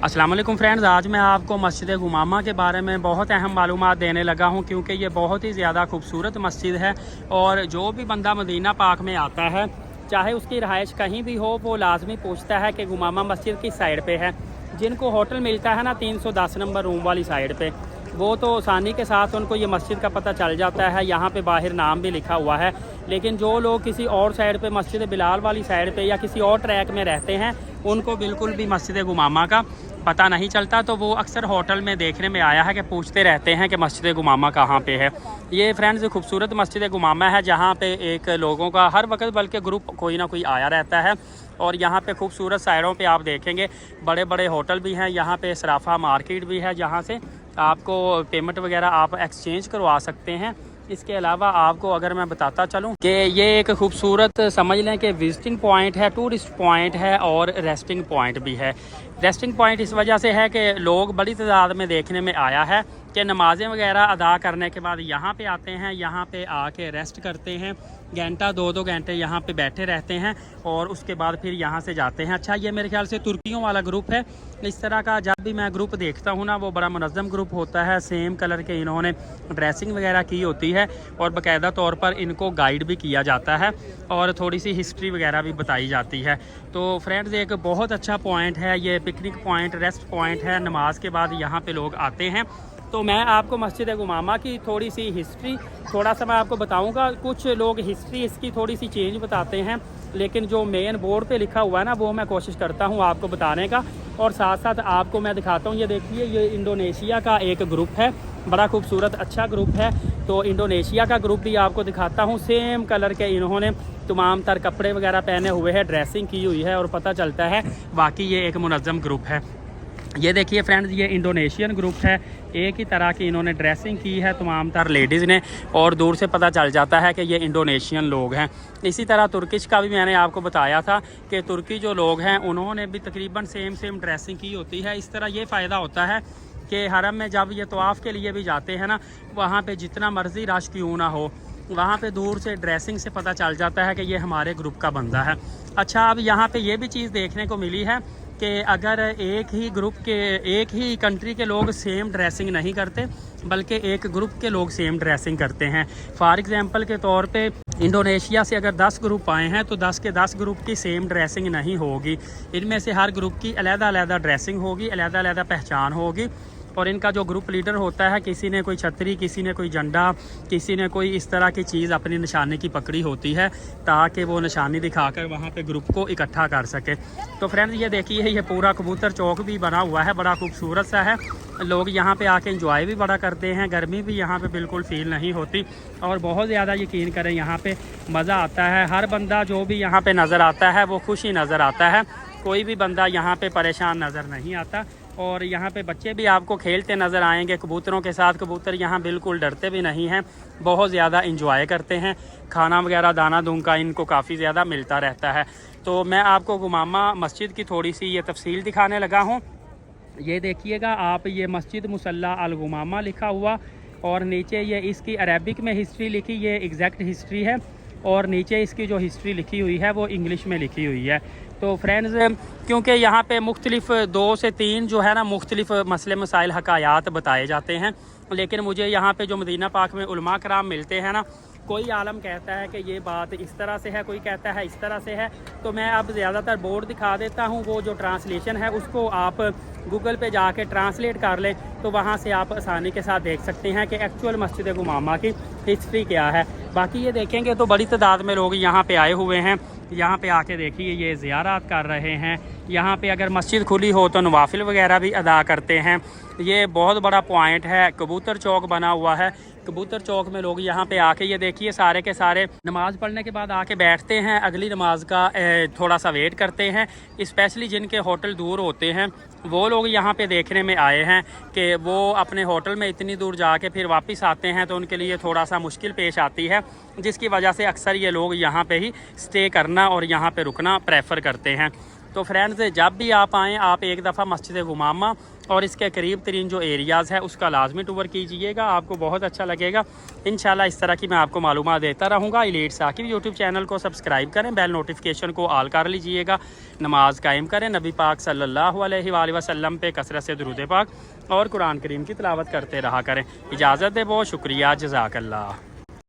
अस्सलाम वालेकुम फ्रेंड्स, आज मैं आपको मस्जिद गुमामा के बारे में बहुत अहम मालूमात देने लगा हूं क्योंकि ये बहुत ही ज़्यादा खूबसूरत मस्जिद है। और जो भी बंदा मदीना पाक में आता है, चाहे उसकी रहाइश कहीं भी हो, वो लाजमी पूछता है कि गुमामा मस्जिद किस साइड पे है। जिनको होटल मिलता है ना 310 नंबर रूम वाली साइड पे, वो तो आसानी के साथ उनको ये मस्जिद का पता चल जाता है। यहाँ पे बाहर नाम भी लिखा हुआ है। लेकिन जो लोग किसी और साइड पे, मस्जिद बिलाल वाली साइड पे या किसी और ट्रैक में रहते हैं, उनको बिल्कुल भी मस्जिद गुमामा का पता नहीं चलता। तो वो अक्सर होटल में देखने में आया है कि पूछते रहते हैं कि मस्जिद गुमामा कहाँ पे है। ये फ्रेंड्स खूबसूरत मस्जिद गुमामा है जहाँ पे एक लोगों का हर वक्त बल्कि ग्रुप कोई ना कोई आया रहता है। और यहाँ पे खूबसूरत साइडों पे आप देखेंगे बड़े बड़े होटल भी हैं। यहाँ पे सराफा मार्केट भी है जहाँ से आपको पेमेंट वगैरह आप एक्सचेंज करवा सकते हैं। इसके अलावा आपको अगर मैं बताता चलूँ कि ये एक खूबसूरत समझ लें कि विजिटिंग पॉइंट है, टूरिस्ट पॉइंट है और रेस्टिंग पॉइंट भी है। रेस्टिंग पॉइंट इस वजह से है कि लोग बड़ी तादाद में देखने में आया है कि नमाज़ें वगैरह अदा करने के बाद यहाँ पे आते हैं, यहाँ पे आके रेस्ट करते हैं, घंटा दो घंटे यहाँ पे बैठे रहते हैं और उसके बाद फिर यहाँ से जाते हैं। अच्छा, ये मेरे ख्याल से तुर्कियों वाला ग्रुप है। इस तरह का जब भी मैं ग्रुप देखता हूँ ना, वो बड़ा मुनज़्ज़म ग्रुप होता है। सेम कलर के इन्होंने ड्रेसिंग वगैरह की होती है और बाकायदा तौर पर इनको गाइड भी किया जाता है और थोड़ी सी हिस्ट्री वगैरह भी बताई जाती है। तो फ्रेंड्स, एक बहुत अच्छा पॉइंट है ये, पिकनिक पॉइंट, रेस्ट पॉइंट है। नमाज के बाद यहाँ पे लोग आते हैं। तो मैं आपको मस्जिद गुमामा की थोड़ी सी हिस्ट्री थोड़ा सा मैं आपको बताऊंगा। कुछ लोग हिस्ट्री इसकी थोड़ी सी चेंज बताते हैं, लेकिन जो मेन बोर्ड पे लिखा हुआ है ना, वो मैं कोशिश करता हूँ आपको बताने का। और साथ साथ आपको मैं दिखाता हूँ, ये देखिए, ये इंडोनेशिया का एक ग्रुप है, बड़ा खूबसूरत अच्छा ग्रुप है। तो इंडोनेशिया का ग्रुप भी आपको दिखाता हूँ। सेम कलर के इन्होंने तमाम तर कपड़े वगैरह पहने हुए हैं, ड्रेसिंग की हुई है और पता चलता है बाकी ये एक मुनज़्ज़म ग्रुप है। ये देखिए फ्रेंड्स, ये इंडोनेशियन ग्रुप है। एक ही तरह की इन्होंने ड्रेसिंग की है तमाम तर लेडीज़ ने और दूर से पता चल जाता है कि ये इंडोनेशियन लोग हैं। इसी तरह तुर्किश का भी मैंने आपको बताया था कि तुर्की जो लोग हैं उन्होंने भी तकरीबन सेम ड्रेसिंग की होती है। इस तरह ये फ़ायदा होता है कि हरम में जब ये तवाफ़ के लिए भी जाते हैं ना, वहाँ पर जितना मर्ज़ी रश क्यों ना हो, वहाँ पे दूर से ड्रेसिंग से पता चल जाता है कि ये हमारे ग्रुप का बंदा है। अच्छा, अब यहाँ पे ये भी चीज़ देखने को मिली है कि अगर एक ही ग्रुप के, एक ही कंट्री के लोग सेम ड्रेसिंग नहीं करते, बल्कि एक ग्रुप के लोग सेम ड्रेसिंग करते हैं। फॉर एग्जांपल के तौर पे इंडोनेशिया से अगर 10 ग्रुप आए हैं तो 10 के 10 ग्रुप की सेम ड्रेसिंग नहीं होगी। इनमें से हर ग्रुप की अलग-अलग ड्रेसिंग होगी, अलग-अलग पहचान होगी। और इनका जो ग्रुप लीडर होता है, किसी ने कोई छतरी, किसी ने कोई झंडा, किसी ने कोई इस तरह की चीज़ अपनी निशानी की पकड़ी होती है ताकि वो निशानी दिखाकर वहाँ पे ग्रुप को इकट्ठा कर सके। तो फ्रेंड्स, ये देखिए, ये पूरा कबूतर चौक भी बना हुआ है, बड़ा खूबसूरत सा है। लोग यहाँ पे आके एंजॉय भी बड़ा करते हैं, गर्मी भी यहाँ पे बिल्कुल फील नहीं होती और बहुत ज़्यादा यकीन करें यहाँ पे मज़ा आता है। हर बंदा जो भी यहाँ पे नज़र आता है वो खुश ही नज़र आता है। कोई भी बंदा यहाँ पे परेशान नज़र नहीं आता। और यहाँ पे बच्चे भी आपको खेलते नज़र आएंगे कबूतरों के साथ। कबूतर यहाँ बिल्कुल डरते भी नहीं हैं, बहुत ज़्यादा इंजॉय करते हैं। खाना वगैरह, दाना दून का इनको काफ़ी ज़्यादा मिलता रहता है। तो मैं आपको गुमामा मस्जिद की थोड़ी सी ये तफसील दिखाने लगा हूँ। ये देखिएगा आप, ये मस्जिद मुसल्ला अल गुमामा लिखा हुआ और नीचे ये इसकी अरबिक में हिस्ट्री लिखी, ये एग्जैक्ट हिस्ट्री है। और नीचे इसकी जो हिस्ट्री लिखी हुई है वो इंग्लिश में लिखी हुई है। तो फ्रेंड्स, क्योंकि यहाँ पे मुख्तलिफ 2 से 3 जो है ना मुख्तलिफ मसले मसाइल हकायात बताए जाते हैं, लेकिन मुझे यहाँ पे जो मदीना पाक में उलमा कराम मिलते हैं ना, कोई आलम कहता है कि ये बात इस तरह से है, कोई कहता है इस तरह से है। तो मैं अब ज़्यादातर बोर्ड दिखा देता हूँ, वो जो ट्रांसलेशन है उसको आप गूगल पे जाके ट्रांसलेट कर लें तो वहाँ से आप आसानी के साथ देख सकते हैं कि एक्चुअल मस्जिद गुमामा की हिस्ट्री क्या है। बाकी ये देखेंगे तो बड़ी तादाद में लोग यहाँ पे आए हुए हैं। यहाँ पे आके देखिए, ये ज़ियारत कर रहे हैं। यहाँ पे अगर मस्जिद खुली हो तो नवाफिल वगैरह भी अदा करते हैं। ये बहुत बड़ा पॉइंट है, कबूतर चौक बना हुआ है। कबूतर चौक में लोग यहाँ पे आके, ये देखिए, सारे के सारे नमाज़ पढ़ने के बाद आके बैठते हैं, अगली नमाज का थोड़ा सा वेट करते हैं। स्पेशली जिनके होटल दूर होते हैं वो लोग यहाँ पे देखने में आए हैं कि वो अपने होटल में इतनी दूर जाके फिर वापस आते हैं, तो उनके लिए थोड़ा सा मुश्किल पेश आती है, जिसकी वजह से अक्सर ये लोग यहाँ पे ही स्टे करना और यहाँ पे रुकना प्रेफर करते हैं। तो फ्रेंड्स जब भी आप आएँ आप एक दफ़ा मस्जिद गुमामा और इसके करीब तरीन जो एरियाज़ है उसका लाजमी टूर कीजिएगा, आपको बहुत अच्छा लगेगा। इंशाल्लाह इस तरह की मैं आपको मालूमात देता रहूँगा। एलीट साकिब यूट्यूब चैनल को सब्सक्राइब करें, बेल नोटिफिकेशन को ऑल कर लीजिएगा, नमाज कायम करें, नबी पाक सल्लल्लाहु अलैहि वसल्लम पे कसरत से दुरूद पाक और कुरान करीम की तिलावत करते रहा करें। इजाज़त दे, बहुत शुक्रिया, जज़ाकल्लाह।